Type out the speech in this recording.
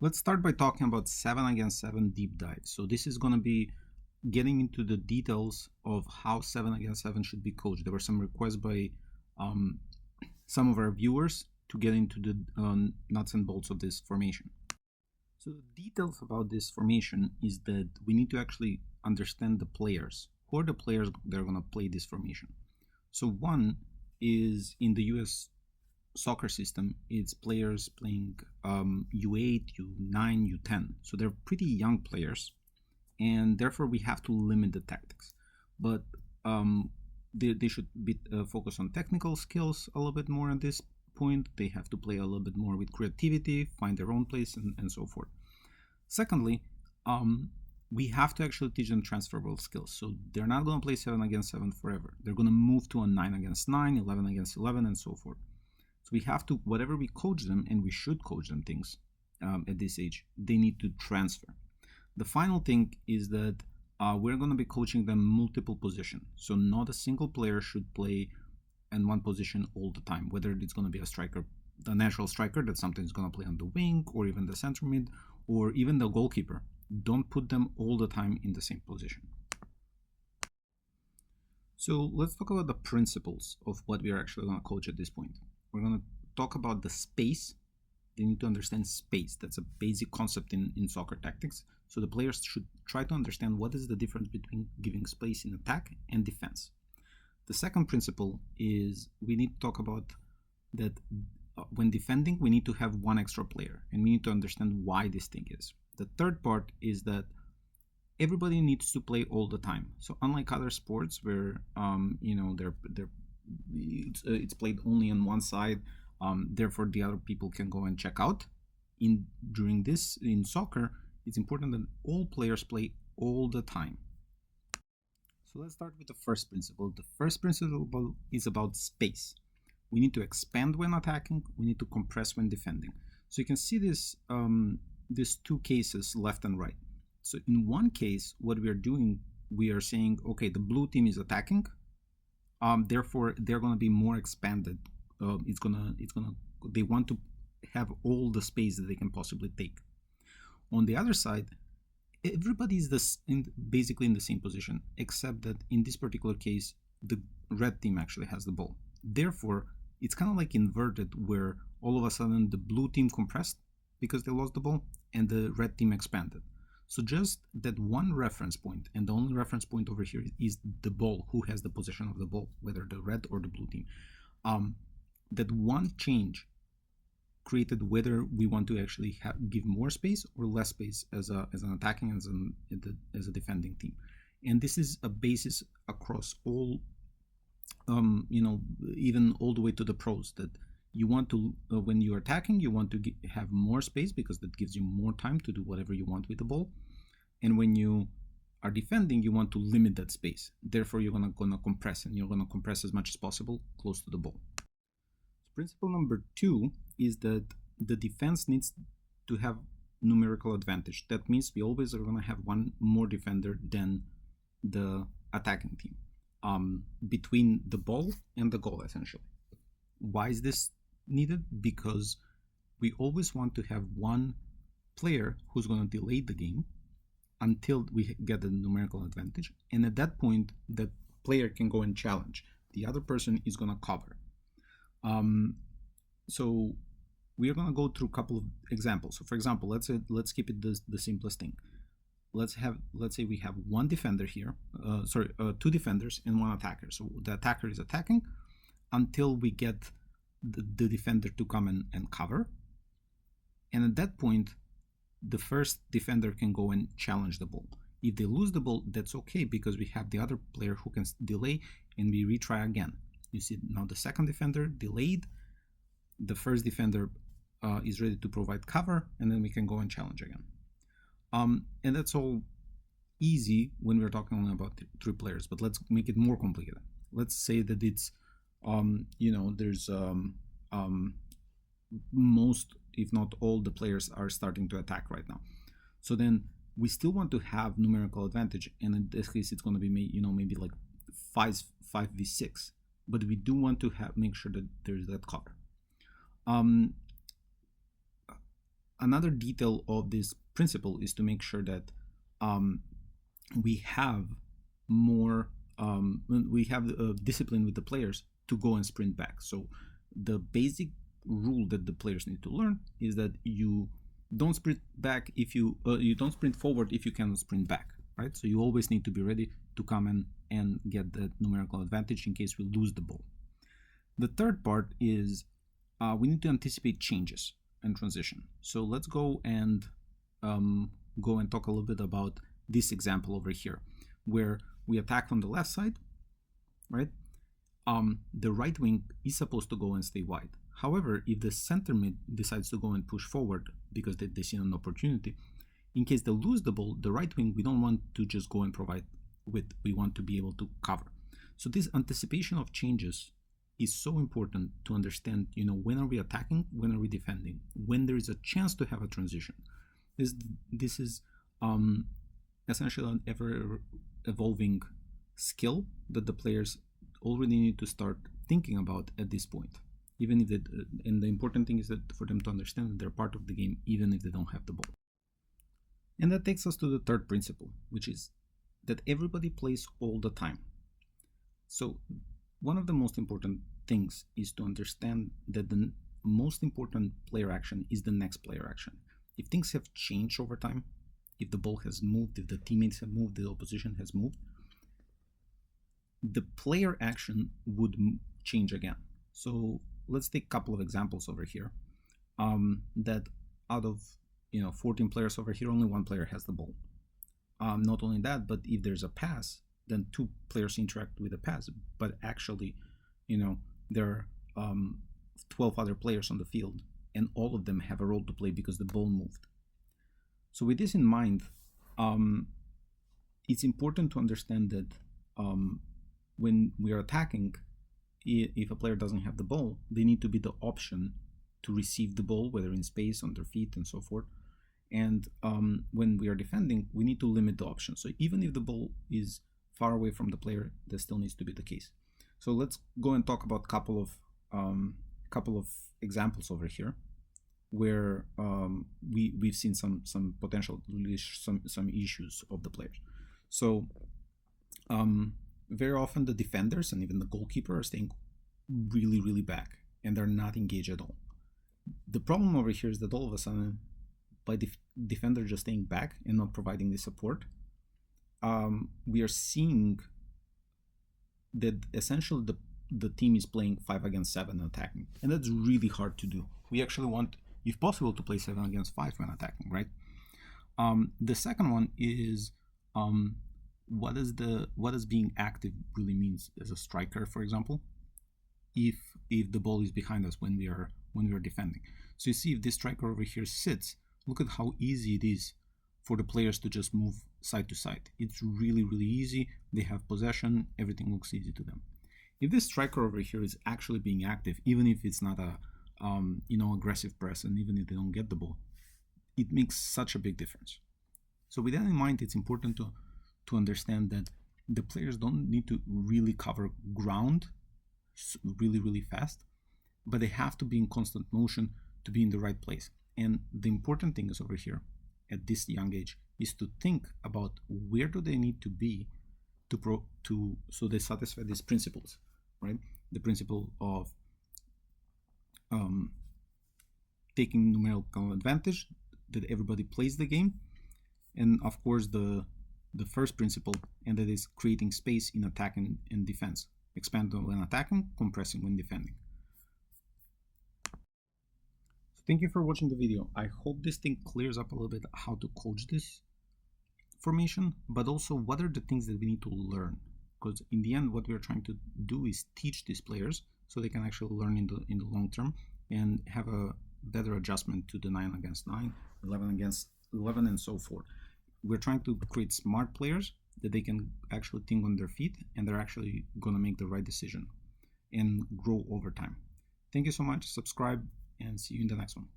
Let's start by talking about 7 against 7 deep dive. So this is going to be getting into the details of how 7 against 7 should be coached. There were some requests by um, some of our viewers to get into the nuts and bolts of this formation. So the details about this formation is that we need to actually understand the players. Who are the players that are going to play this formation? So one is in the US soccer system, it's players playing U8, U9, U10. So they're pretty young players, and therefore we have to limit the tactics. But they should be focus on technical skills a little bit more at this point. They have to play a little bit more with creativity, find their own place, and so forth. Secondly, we have to actually teach them transferable skills. So they're not going to play 7 against 7 forever. They're going to move to a 9 against 9, 11 against 11, and so forth. So we have to, whatever we coach them, and we should coach them things at this age, they need to transfer. The final thing is that we're going to be coaching them multiple positions. So not a single player should play in one position all the time, whether it's going to be a striker, the natural striker that sometimes going to play on the wing, or even the center mid, or even the goalkeeper. Don't put them all the time in the same position. So let's talk about the principles of what we are actually going to coach at this point. We're going to talk about the space. They need to understand space. That's a basic concept in soccer tactics. So the players should try to understand what is the difference between giving space in attack and defense. The second principle is we need to talk about that when defending, we need to have one extra player, and we need to understand why this thing is. The third part is that everybody needs to play all the time. So unlike other sports where it's played only on one side, therefore the other people can go and check out. In soccer, it's important that all players play all the time. So let's start with the first principle. The first principle is about space. We need to expand when attacking. We need to compress when defending. So you can see these two cases left and right. So in one case, what we are doing, we are saying, okay, the blue team is attacking. Therefore, they're going to be more expanded. They want to have all the space that they can possibly take. On the other side, everybody is basically in the same position, except that in this particular case, the red team actually has the ball. Therefore, it's kind of like inverted, where all of a sudden the blue team compressed because they lost the ball, and the red team expanded. So just that one reference point, and the only reference point over here is the ball, who has the possession of the ball, whether the red or the blue team. That one change created whether we want to actually give more space or less space as an attacking, as a defending team. And this is a basis across all, even all the way to the pros, that you want to, when you're attacking, you want to have more space because that gives you more time to do whatever you want with the ball. And when you are defending, you want to limit that space. Therefore, you're gonna compress, and you're gonna compress as much as possible close to the ball. Principle number 2 is that the defense needs to have numerical advantage. That means we always are gonna have one more defender than the attacking team, between the ball and the goal, essentially. Why is this needed? Because we always want to have one player who's going to delay the game until we get the numerical advantage, and at that point the player can go and challenge. The other person is going to cover. So we are going to go through a couple of examples. So for example, let's keep it the simplest thing. Let's say we have one defender here, two defenders and one attacker. So the attacker is attacking until we get the defender to come and cover. And at that point, the first defender can go and challenge the ball. If they lose the ball, that's okay, because we have the other player who can delay, and we retry again. You see now the second defender delayed, the first defender is ready to provide cover, and then we can go and challenge again. And that's all easy when we're talking only about 3 players, but let's make it more complicated. Let's say that it's there's most, if not all, the players are starting to attack right now. So then we still want to have numerical advantage, and in this case it's going to be maybe like 5v6, but we do want to make sure that there's that cover. Another detail of this principle is to make sure that we have more discipline with the players to go and sprint back. So the basic rule that the players need to learn is that you don't sprint back if you don't sprint forward if you cannot sprint back, right? So you always need to be ready to come in and get that numerical advantage in case we lose the ball. The third part is we need to anticipate changes and transition. So let's go and talk a little bit about this example over here, where we attack on the left side, right? The right wing is supposed to go and stay wide. However, if the center mid decides to go and push forward because they see an opportunity, in case they lose the ball, the right wing, we don't want to just go and provide with, we want to be able to cover. So this anticipation of changes is so important to understand, when are we attacking, when are we defending, when there is a chance to have a transition. This is essentially an ever evolving skill that the players already need to start thinking about at this point. Even if and the important thing is that for them to understand that they're part of the game, even if they don't have the ball. And that takes us to the third principle, which is that everybody plays all the time. So one of the most important things is to understand that the most important player action is the next player action. If things have changed over time, if the ball has moved, if the teammates have moved, the opposition has moved, the player action would change again. So let's take a couple of examples over here. That out of 14 players over here, only one player has the ball. Not only that, but if there's a pass, then two players interact with the pass. But actually, there are 12 other players on the field, and all of them have a role to play because the ball moved. So with this in mind, it's important to understand that when we are attacking, if a player doesn't have the ball, they need to be the option to receive the ball, whether in space, on their feet, and so forth. And when we are defending, we need to limit the option. So even if the ball is far away from the player, that still needs to be the case. So let's go and talk about couple of examples over here, where we've seen some potential some issues of the players. So very often the defenders and even the goalkeeper are staying really, really back, and they're not engaged at all. The problem over here is that all of a sudden, by the defender just staying back and not providing the support, we are seeing that essentially the team is playing 5 against 7 attacking, and that's really hard to do. We actually want, if possible, to play 7 against 5 when attacking, right? The second one is what does being active really means as a striker, for example, if the ball is behind us when we are defending. So you see, if this striker over here sits, look at how easy it is for the players to just move side to side. It's really, really easy. They have possession, everything looks easy to them. If this striker over here is actually being active, even if it's not a aggressive press, and even if they don't get the ball, it makes such a big difference. So with that in mind, it's important to understand that the players don't need to really cover ground really, really fast, but they have to be in constant motion to be in the right place. And the important thing is over here at this young age is to think about where do they need to be so they satisfy these principles, right? The principle of taking numerical advantage, that everybody plays the game, and of course the first principle, and that is creating space in attack and defense. Expand when attacking, compressing when defending. So thank you for watching the video. I hope this thing clears up a little bit how to coach this formation, but also what are the things that we need to learn, because in the end what we are trying to do is teach these players so they can actually learn in the long term and have a better adjustment to the 9 against 9, 11 against 11, and so forth. We're trying to create smart players that they can actually think on their feet, and they're actually going to make the right decision and grow over time. Thank you so much. Subscribe, and see you in the next one.